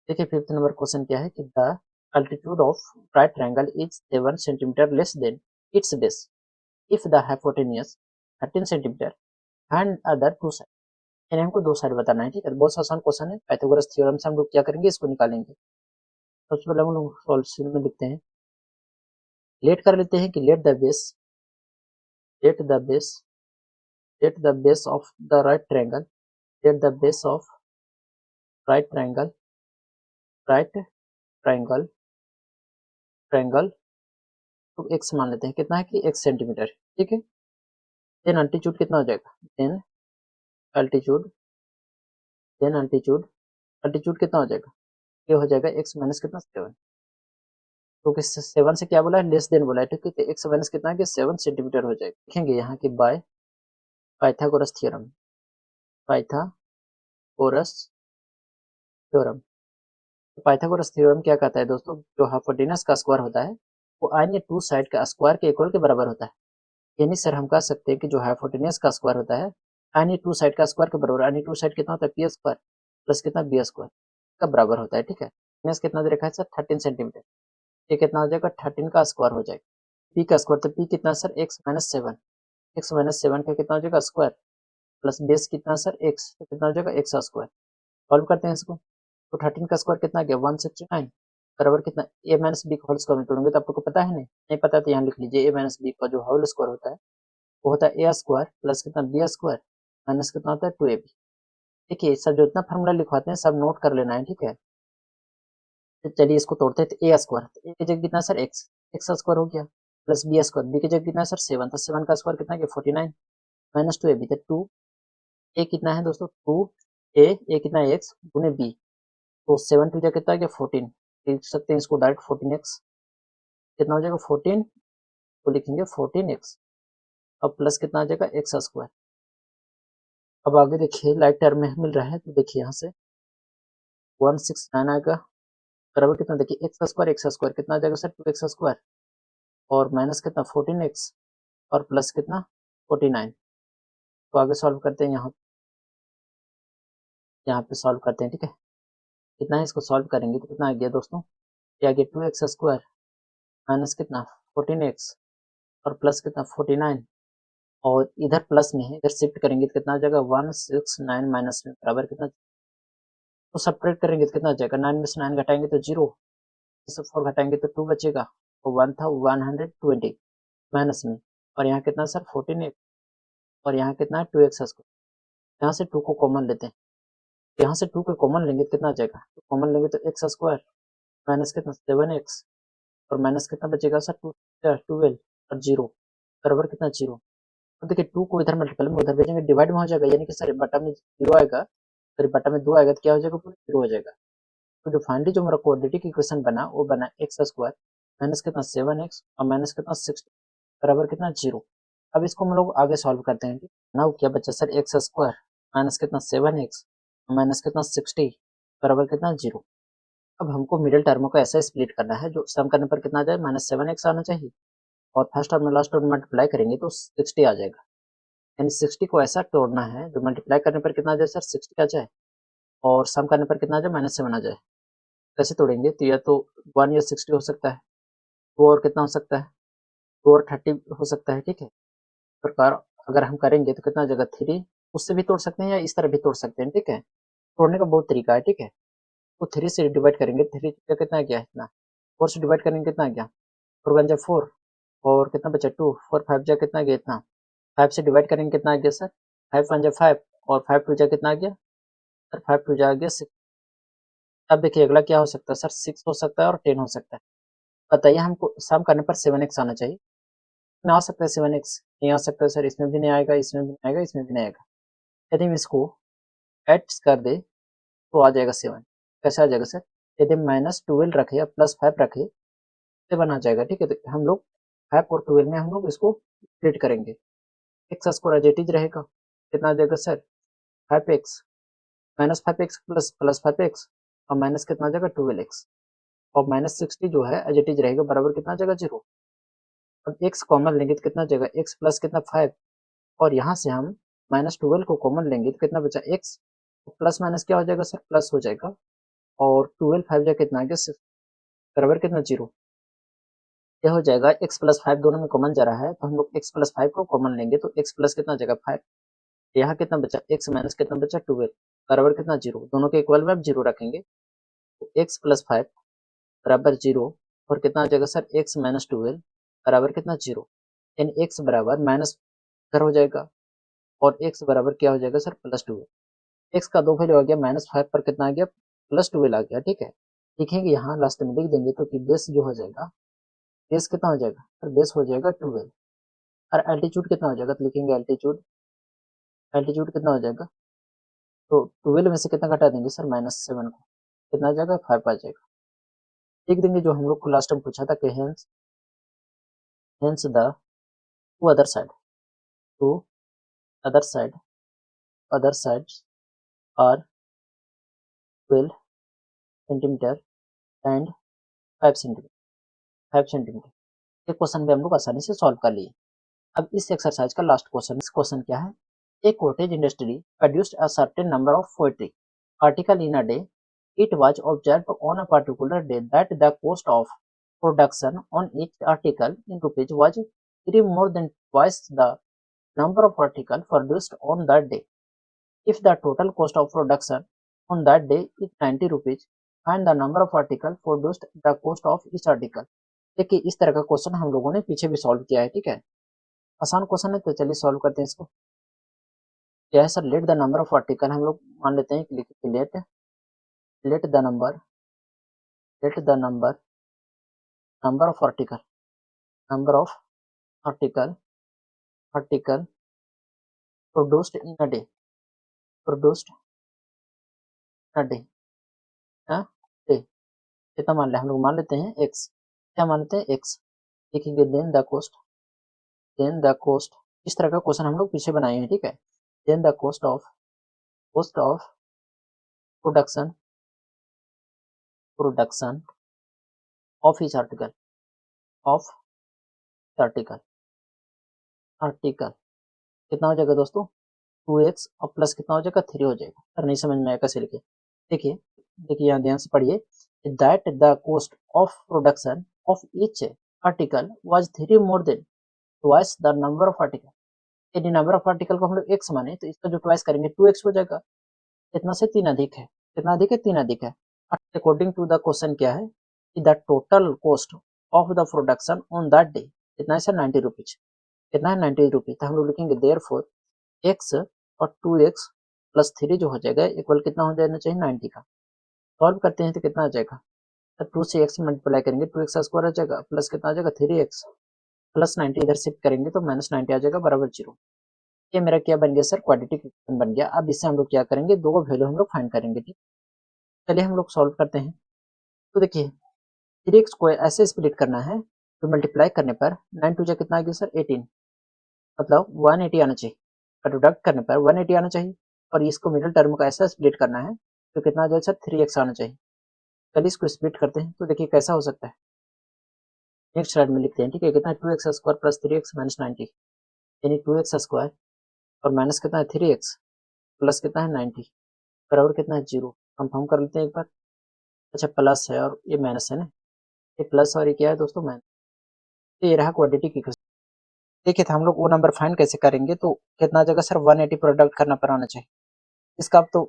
देखिए 5th नंबर क्वेश्चन क्या है कि the altitude of right triangle is 7 centimetre less than its base if the hypotenuse 13 centimetre and other two side. यानी हमको दो साइड बताना है ठीक है। बहुत आसान क्वेश्चन है। पाइथागोरस थ्योरम से हम लोग क्या करेंगे इसको निकालेंगे। सबसे पहले हम लोग सॉल्यूशन में लिखते हैं लेट कर लेते हैं कि let the base of the right triangle let the base of right triangle तो x मान लेते हैं कितना है कि x सेंटीमीटर ठीक है। देन अल्टीट्यूड कितना हो जाएगा अल्टीट्यूड अल्टीट्यूड कितना हो जाएगा ये हो जाएगा x माइनस कितना 7 क्योंकि 7 से क्या बोला है लेस देन बोला है ठीक है। तो x माइनस कितना है कि 7 सेंटीमीटर हो जाएगा। लिखेंगे यहाँ की by Pythagoras theorem Pythagoras theorem क्या कहता है दोस्तों जो हाइपोटेनस का स्क्वायर होता है वो अन्य टू साइड का स्क्वायर के इक्वल के बराबर होता है। यानी सर हम कह सकते हैं कि जो हाइपोटेनस का स्क्वायर होता है अन्य टू साइड का स्क्वायर के बराबर। अन्य टू साइड कितना होता है पी स्क्वायर प्लस कितना बी स्क्वायर का बराबर होता है ठीक है। कितना दे रखा है सर 13 सेंटीमीटर। ये कितना हो जाएगा 13 का स्क्वायर हो जाएगा। पी का स्क्वायर तो पी कितना सर x-7 का कितना हो जाएगा स्क्वायर प्लस बेस कितना सर x तो कितना हो जाएगा x स्क्वायर। सॉल्व करते हैं इसको तो 13 का स्क्वायर कितना गया 169 बराबर कितना a माइनस बी का होल स्क्वायर में तोड़ेंगे तो आपको पता है नहीं पता तो यहाँ लिख लीजिए a माइनस बी का जो होल स्क्वायर होता है वो होता है a स्क्वायर प्लस कितना बी स्क्वायर माइनस कितना होता है 2ab। देखिए सब जो इतना फॉर्मूला लिखवाते हैं सब नोट कर लेना है ठीक है। तो चलिए इसको तोड़ते हैं तो ए स्क्वायर तो ए की जगह कितना सर एक्स स्क्वायर हो गया प्लस बी स्क्वायर बी की जगह कितना सर 7 तो 7 का स्क्वायर कितना गया 49 माइनस 2ab तो 2 ए कितना है दोस्तों 2 ए कितना है एक्स गुने बी तो 7 टू जा कितना गया 14 लिख सकते हैं इसको डायरेक्ट 14x कितना हो जाएगा 14 तो लिखेंगे 14x अब प्लस कितना आ जाएगा एक्स स्क्वायर। अब आगे देखिए लाइक टर्म में मिल रहा है तो देखिए यहाँ से 169 आएगा बराबर कितना देखिए एक्स स्क्वायर कितना आ जाएगा सर 2x स्क्वायर और माइनस कितना 14x और प्लस कितना 49। तो आगे सॉल्व करते हैं यहाँ पे सॉल्व करते हैं ठीक है। कितना है इसको सॉल्व करेंगे तो कितना आ गया दोस्तों ये आ गया 2x स्क्वायर माइनस कितना 14x और प्लस कितना 49 और इधर प्लस में है इधर शिफ्ट करेंगे तो कितना आ जाएगा 169 माइनस में बराबर कितना तो सब्ट्रैक्ट करेंगे तो कितना आ जाएगा 9 में से 9 घटाएंगे तो 0 से 4 घटाएंगे तो 2 बचेगा तो 1 था 120 माइनस में और यहाँ कितना सर 14x और यहाँ कितना है 2x स्क्वायर। यहाँ से 2 को कॉमन लेते हैं यहाँ से 2 को कॉमन लेंगे तो कितना आ जाएगा तो कॉमन लेंगे तो x स्क्वायर माइनस कितना 7x और माइनस कितना बचेगा सर 12 और 0 बराबर कितना 0। अब देखिए 2 को इधर मल्टीपल में उधर भेजेंगे डिवाइड में हो जाएगा यानी कि सर बटा में 0 आएगा फिर बटा में 2 आएगा तो क्या हो जाएगा पूरा 0 हो जाएगा। तो जो फाइनली जो हमारा क्वाड्रेटिक इक्वेशन बना वो बना एक्स स्क्वायर माइनस कितना 7x और माइनस कितना 60 बराबर कितना 0। अब इसको हम लोग आगे सॉल्व करते हैं ना क्या बचा सर एक्स स्क्वायर माइनस कितना 7x माइनस कितना 60 बराबर कितना 0। अब हमको मिडिल टर्म को ऐसा स्प्लिट करना है जो सम करने पर कितना आ जाए -7x आना चाहिए और फर्स्ट टर्म में लास्ट टर्म मल्टीप्लाई करेंगे तो 60 आ जाएगा। यानी 60 को ऐसा तोड़ना है जो मल्टीप्लाई करने पर कितना आ जाए सर 60 आ जाए और सम करने पर कितना आ जाए -7 आ जाए। कैसे तोड़ेंगे तो या तो 1 या 60 हो सकता है 2 और कितना हो सकता है 2 और 30 हो सकता है ठीक है। प्रकार अगर हम करेंगे तो कितना आ जाएगा 3 उससे भी तोड़ सकते हैं या इस तरह भी तोड़ सकते हैं ठीक है। तोड़ने का बहुत तरीका है ठीक है। तो 3 से डिवाइड करेंगे 3 का कितना गया इतना 4 से डिवाइड करेंगे कितना गया 4 1 जा 4 और कितना बचा 2, 4 5 जा कितना गया इतना, 5 से डिवाइड करेंगे कितना आ गया सर, 5 1 जा 5 और 5 2 जा कितना आ गया सर, 5 2 जा आ गया 6। अब देखिए अगला क्या हो सकता है सर, 6 हो सकता है और 10 हो सकता है। बताइए हमको सम करने पर 7x आना चाहिए, ना आ सकता है 7x, नहीं आ सकता है सर, इसमें भी नहीं आएगा, इसमें भी नहीं आएगा, इसमें भी नहीं आएगा। यदि हम इसको ऐड कर दे तो आ जाएगा 7। कैसे आ जाएगा सर, यदि -12 रखे या +5 रखे 7 आ जाएगा। ठीक है, तो हम लोग 5 और 12 में हम लोग इसको स्प्लिट करेंगे, x square as it is रहेगा, कितना आ जाएगा sir 5x -5x plus 5x और माइनस कितना आ जाएगा 12x और -60 जो है एज इट इज रहेगा बराबर कितना आ जाएगा 0। अब x कॉमन लेंगे तो कितना आ जाएगा x प्लस कितना 5 और यहाँ से हम -12 को कॉमन लेंगे तो कितना बचा x प्लस माइनस क्या हो जाएगा सर, प्लस हो जाएगा और 12 5 जा कितना आ गया 6 बराबर कितना 0। यह हो जाएगा x प्लस 5 दोनों में कॉमन जा रहा है तो हम लोग x प्लस 5 को कॉमन लेंगे तो x प्लस कितना हो जाएगा 5, यहाँ कितना बचा x माइनस कितना बचा 12 बराबर कितना 0, दोनों के इक्वल में अब 0 रखेंगे तो x प्लस 5 बराबर 0 और कितना आ जाएगा सर x माइनस 12 बराबर कितना 0, यानी x बराबर माइनस कर हो जाएगा और x बराबर क्या हो जाएगा सर +12। x का दो वैल्यू आ गया -5 पर कितना आ गया +12 आ गया। ठीक है, लिखेंगे यहाँ लास्ट में लिख देंगे तो कि बेस जो हो जाएगा, बेस कितना हो जाएगा सर, बेस हो जाएगा 12 और एल्टीट्यूड कितना हो जाएगा, तो लिखेंगे एल्टीट्यूड, एल्टीट्यूड कितना हो जाएगा, तो 12 में से कितना घटा देंगे सर -7 को, कितना आ जाएगा 5 आ जाएगा। लिख देंगे जो हम लोग को लास्ट में पूछा था कि hence the two other side, two other side, other sides are 12 centimetre and 5 centimetre, 5 centimetre. ये क्वेश्चन भी हम लोग आसानी से सॉल्व कर लिए। अब इस एक्सरसाइज का लास्ट क्वेश्चन, इस क्वेश्चन क्या है, a cottage industry produced a certain number of poetry article in a day, it was observed on a particular day that the cost of production on each article in rupees was three more than twice the number of articles produced on that day. If the total cost of production on that day is 90 rupees and the number of articles produced the cost of each article। देखिए इस तरह का question हम लोगों ने पीछे भी solve किया है। ठीक है, आसान क्वेश्चन है तो चलिए सॉल्व करते हैं इसको। क्या है sir, let the number of article, हम लोग मान लेते हैं कि लिखिए let the number, let the number, number of article, number of article, article produced in a day, produced in a day, हाँ day, कितना मान ले हम लोग, मान लेते हैं x, क्या मानते हैं x, लिखेंगे then the cost, then the cost, इस तरह का क्वेश्चन हम लोग पीछे बनाए हैं। ठीक है, then the cost of production, production of each article, of article, article कितना हो जाएगा दोस्तों 2x और प्लस कितना हो जाएगा 3 हो जाएगा। सर नहीं समझ में आया कैसे लिखे, देखिए देखिए यहाँ ध्यान से पढ़िए, that the cost of production of each article was 3 more than twice the number of article. यदि नंबर ऑफ आर्टिकल को हम लोग x माने तो इसका जो ट्वाइस करेंगे 2x हो जाएगा, कितना से 3 अधिक है, कितना अधिक है 3 अधिक है। अकॉर्डिंग टू द क्वेश्चन क्या है कि the total cost of the production on that day कितना है सर 90 रुपीज, कितना है 90 रुपीज, तो हम लोग लिखेंगे देयरफॉर x और 2x प्लस 3 जो हो जाएगा इक्वल कितना हो जाना चाहिए 90 का। सॉल्व करते हैं तो कितना आ जाएगा, तो 2 से x मल्टीप्लाई करेंगे 2x स्क्वायर आ जाएगा प्लस कितना आ जाएगा 3x प्लस 90 इधर शिफ्ट करेंगे तो -90 आ जाएगा बराबर 0। ये मेरा क्या बन गया सर, क्वाड्रेटिक इक्वेशन बन गया। अब इससे हम लोग क्या करेंगे, दो वैल्यू हम लोग फाइंड करेंगे। ठीक, चलिए हम लोग सॉल्व करते हैं। तो देखिए 3x को ऐसे स्प्लिट करना है तो मल्टीप्लाई करने पर 9 टू जा कितना आ गया सर 18, मतलब 180 आना चाहिए, प्रोडक्ट करने पर 180 आना चाहिए और इसको मिडिल टर्म को ऐसा स्प्लिट करना है तो कितना आ जाए सर 3x आना चाहिए। चलिए इसको स्प्लिट करते हैं तो देखिए कैसा हो सकता है, नेक्स्ट स्लाइड में लिखते हैं। ठीक है, कितना 2x square plus 3x minus 90, यानी 2x स्क्वायर और माइनस कितना है 3x प्लस कितना है 90 बराबर कितना है 0। कंफर्म कर लेते हैं एक बार, अच्छा प्लस है और ये माइनस है ना, ये प्लस और ये क्या है दोस्तों माइनस, तो ये रहा क्वाड्रेटिक इक्वेशन। देखिए तो हम लोग वो नंबर फाइंड कैसे करेंगे, तो कितना आ जाएगा सर 180 प्रोडक्ट करना पर आना चाहिए, इसका आप तो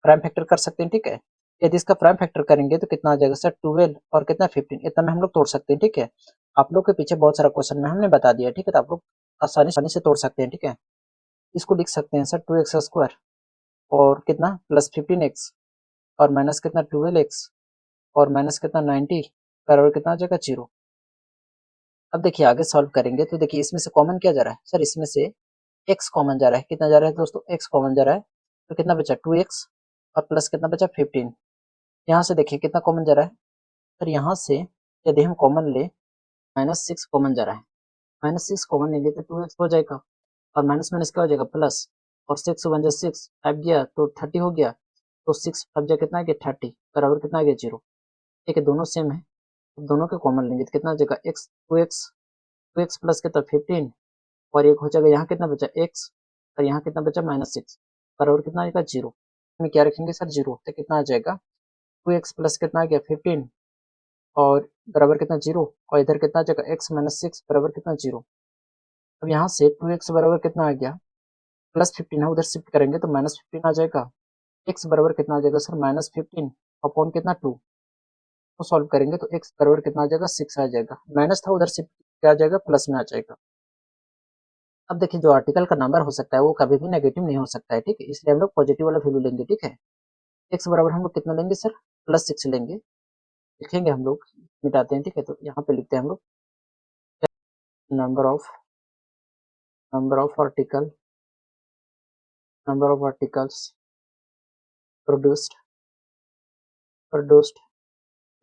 प्राइम फैक्टर कर सकते हैं। ठीक है, यदि इसका प्राइम फैक्टर करेंगे तो कितना आ जाएगा सर 12 और कितना 15, इतना में हम लोग तोड़ सकते हैं। ठीक है, आप लोग के पीछे बहुत सारा क्वेश्चन में हमने बता दिया, ठीक है, तो आप लोग आसानी से तोड़ सकते हैं, ठीक है। इसको लिख सकते हैं सर 2x² और कितना प्लस 15x और माइनस कितना 12x और माइनस कितना 90 बराबर कितना आ जाएगा 0। अब देखिए आगे सॉल्व करेंगे तो देखिए इसमें से कॉमन क्या जा रहा है सर, इसमें से x कॉमन जा रहा है, कितना जा रहा है दोस्तों, x कॉमन जा रहा है, तो कितना बचा 2x और प्लस कितना बचा 15। यहाँ से देखिए कितना कॉमन जा रहा है सर, यहाँ से यदि हम कॉमन ले -6 कॉमन जा रहा है, -6 कॉमन लेंगे तो 2x हो जाएगा और माइनस माइनस क्या हो जाएगा प्लस, और 6 1 जा 6 5 गया तो 30 हो गया, तो 6 5 जा कितना आ गया 30 बराबर कितना आ गया 0। ठीक है, दोनों सेम है, दोनों के कॉमन लेंगे तो कितना आ जाएगा x 2x प्लस कितना 15 और एक हो जाएगा यहाँ कितना बचा x और यहाँ कितना बचा -6 बराबर कितना आएगा 0। में क्या रखेंगे सर 0, तो कितना आ जाएगा 2x प्लस कितना आ गया 15 और बराबर कितना 0 और इधर कितना आ जाएगा x -6 बराबर कितना 0। अब यहाँ से 2x बराबर कितना आ गया प्लस 15 है, उधर शिफ्ट करेंगे तो -15 आ जाएगा, x बराबर कितना आ जाएगा सर -15 अपॉन कितना 2 को सॉल्व करेंगे तो x बराबर कितना आ जाएगा 6 आ जाएगा, माइनस था उधर शिफ्ट क्या आ जाएगा प्लस में आ जाएगा। अब देखिए जो आर्टिकल का नंबर हो सकता है वो कभी भी नेगेटिव नहीं हो सकता है, ठीक है, इसलिए हम लोग पॉजिटिव वाला वैल्यू लेंगे, ठीक है। x बराबर हम लोग कितना लेंगे सर +6 लेंगे, लिखेंगे हम लोग, मिटाते हैं, ठीक है, तो यहाँ पे लिखते हैं हम लोग नंबर ऑफ आर्टिकल प्रोड्यूस्ड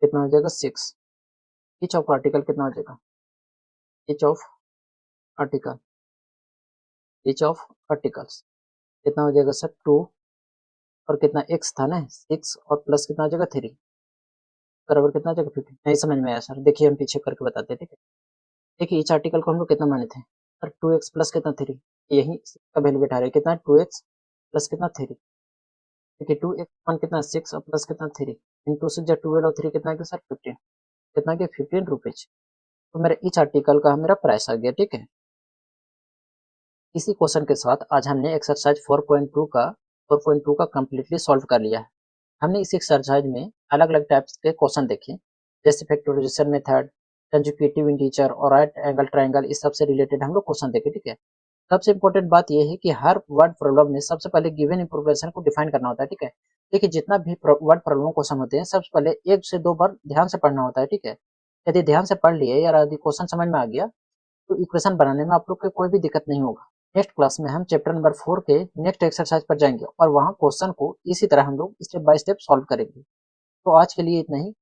कितना हो जाएगा 6, ईच ऑफ आर्टिकल कितना हो जाएगा, ईच ऑफ आर्टिकल्स कितना हो जाएगा सर 2 और कितना x था ना 6 और प्लस कितना हो जाएगा 3 बराबर कितना हो जाएगा 15। नहीं समझ में आया सर, देखिए हम पीछे करके बताते हैं, ठीक है। देखिए ईच आर्टिकल को हम लोग कितना माने थे सर 2x प्लस कितना 3, यही का वैल्यू बैठा रहे कितना 2x प्लस कितना 3, देखिए 2x मान कितना 6 और प्लस कितना 3 इंटू 6 या 12 और 3 कितना आ गया सर 15, कितना गया 15 रुपीज, तो मेरा ईच आर्टिकल का मेरा प्राइस आ गया, ठीक है। इसी क्वेश्चन के साथ आज हमने एक्सरसाइज 4.2 का कंप्लीटली सॉल्व कर लिया है। हमने इस एक्सरसाइज में अलग अलग टाइप्स के क्वेश्चन देखे, जैसे फैक्टराइजेशन मेथड, कंजुगेटिव इंटीजर और राइट एंगल ट्रायंगल, इस सब से रिलेटेड हम लोग क्वेश्चन देखे, ठीक है। सबसे इंपॉर्टेंट बात यह है कि हर वर्ड प्रॉब्लम में सबसे पहले गिवन इंफॉर्मेशन को डिफाइन करना होता है, ठीक है। देखिए जितना भी वर्ड प्रॉब्लम क्वेश्चन होते हैं सबसे पहले 1 से 2 बार ध्यान से पढ़ना होता है, ठीक है। यदि ध्यान से पढ़ लिए या यदि क्वेश्चन समझ में आ गया तो इक्वेशन बनाने में आप लोग को कोई भी दिक्कत नहीं होगा। नेक्स्ट क्लास में हम चैप्टर नंबर 4 के नेक्स्ट एक्सरसाइज पर जाएंगे और वहाँ क्वेश्चन को इसी तरह हम लोग स्टेप बाय स्टेप सॉल्व करेंगे। तो आज के लिए इतना ही।